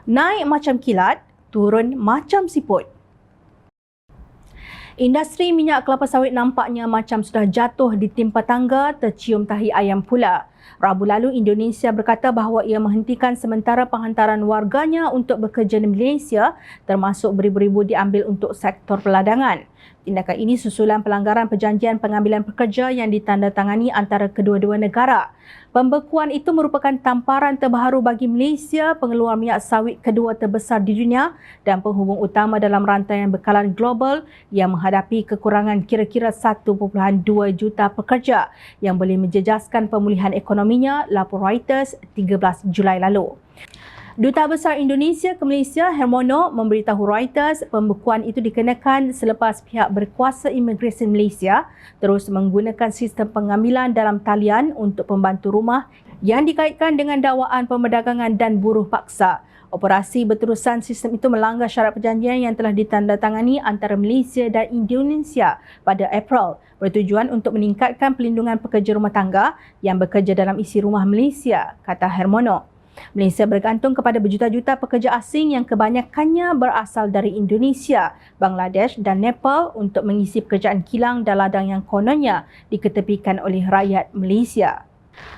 Naik macam kilat, turun macam siput. Industri minyak kelapa sawit nampaknya macam sudah jatuh ditimpa tangga, tercium tahi ayam pula. Rabu lalu, Indonesia berkata bahawa ia menghentikan sementara penghantaran warganya untuk bekerja di Malaysia, termasuk beribu-ribu diambil untuk sektor peladangan. Tindakan ini susulan pelanggaran perjanjian pengambilan pekerja yang ditandatangani antara kedua-dua negara. Pembekuan itu merupakan tamparan terbaru bagi Malaysia, pengeluar minyak sawit kedua terbesar di dunia dan penghubung utama dalam rantaian bekalan global yang menghadapi kekurangan kira-kira 1.2 juta pekerja yang boleh menjejaskan pemulihan ekonominya, lapor Reuters 13 Julai lalu. Duta Besar Indonesia ke Malaysia, Hermono, memberitahu Reuters pembekuan itu dikenakan selepas pihak berkuasa imigresen Malaysia terus menggunakan sistem pengambilan dalam talian untuk pembantu rumah yang dikaitkan dengan dakwaan pemerdagangan dan buruh paksa. Operasi berterusan sistem itu melanggar syarat perjanjian yang telah ditandatangani antara Malaysia dan Indonesia pada April, bertujuan untuk meningkatkan pelindungan pekerja rumah tangga yang bekerja dalam isi rumah Malaysia, kata Hermono. Malaysia bergantung kepada berjuta-juta pekerja asing yang kebanyakannya berasal dari Indonesia, Bangladesh dan Nepal untuk mengisi pekerjaan kilang dan ladang yang kononnya diketepikan oleh rakyat Malaysia.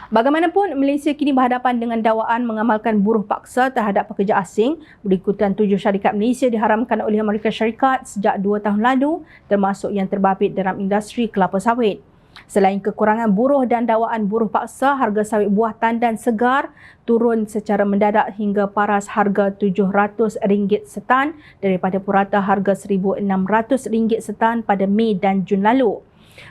Bagaimanapun, Malaysia kini berhadapan dengan dakwaan mengamalkan buruh paksa terhadap pekerja asing berikutan 7 syarikat Malaysia diharamkan oleh Amerika Syarikat sejak 2 tahun lalu, termasuk yang terbabit dalam industri kelapa sawit. Selain kekurangan buruh dan dakwaan buruh paksa, harga sawit buah tandan segar turun secara mendadak hingga paras harga RM700 setan daripada purata harga RM1,600 setan pada Mei dan Jun lalu.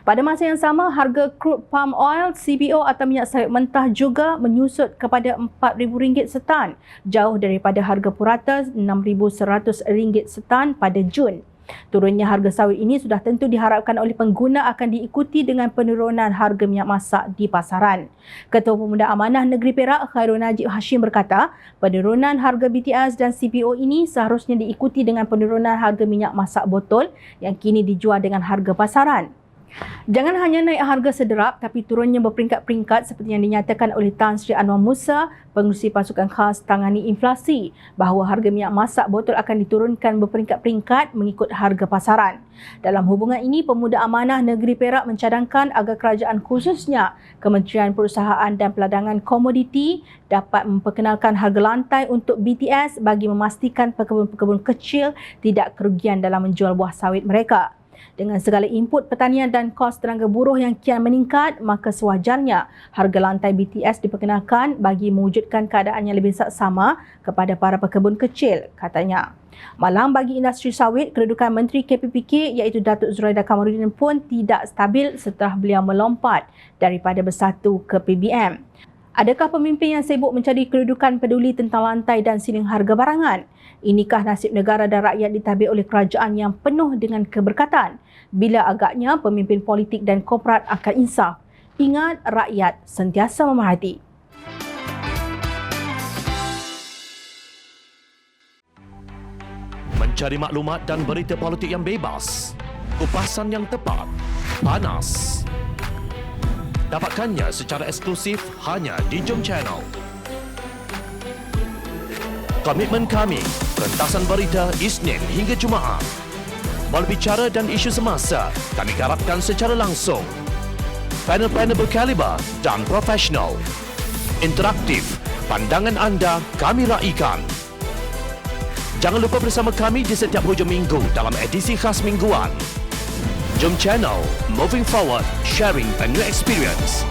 Pada masa yang sama, harga crude palm oil CPO atau minyak sawit mentah juga menyusut kepada RM4,000 setan, jauh daripada harga purata RM6,100 setan pada Jun. Turunnya harga sawit ini sudah tentu diharapkan oleh pengguna akan diikuti dengan penurunan harga minyak masak di pasaran. Ketua Pemuda Amanah Negeri Perak, Khairul Najib Hashim berkata, penurunan harga BTS dan CPO ini seharusnya diikuti dengan penurunan harga minyak masak botol yang kini dijual dengan harga pasaran. Jangan hanya naik harga sederap tapi turunnya berperingkat-peringkat seperti yang dinyatakan oleh Tan Sri Anwar Musa, Pengerusi Pasukan Khas Tangani Inflasi, bahawa harga minyak masak botol akan diturunkan berperingkat-peringkat mengikut harga pasaran. Dalam hubungan ini, Pemuda Amanah Negeri Perak mencadangkan agar kerajaan khususnya Kementerian Perusahaan dan Peladangan Komoditi dapat memperkenalkan harga lantai untuk BTS bagi memastikan pekebun-pekebun kecil tidak kerugian dalam menjual buah sawit mereka. Dengan segala input pertanian dan kos tenaga buruh yang kian meningkat, maka sewajarnya harga lantai BTS diperkenalkan bagi mewujudkan keadaan yang lebih saksama kepada para pekebun kecil, katanya. Malang bagi industri sawit, kedudukan Menteri KPPK iaitu Datuk Zuraida Kamaruddin pun tidak stabil setelah beliau melompat daripada bersatu ke PBM. Adakah pemimpin yang sibuk mencari kedudukan peduli tentang lantai dan siling harga barangan? Inikah nasib negara dan rakyat ditabir oleh kerajaan yang penuh dengan keberkatan? Bila agaknya pemimpin politik dan korporat akan insaf? Ingat, rakyat sentiasa memerhati. Mencari maklumat dan berita politik yang bebas, kupasan yang tepat, panas. Dapatkannya secara eksklusif hanya di Jom Channel. Komitmen kami, rentasan berita Isnin hingga Jumaat. Berbicara dan isu semasa, kami garapkan secara langsung. Panel-panel berkaliber dan profesional. Interaktif, pandangan anda kami raikan. Jangan lupa bersama kami di setiap hujung minggu dalam edisi khas mingguan. Jom Channel, moving forward, sharing a new experience.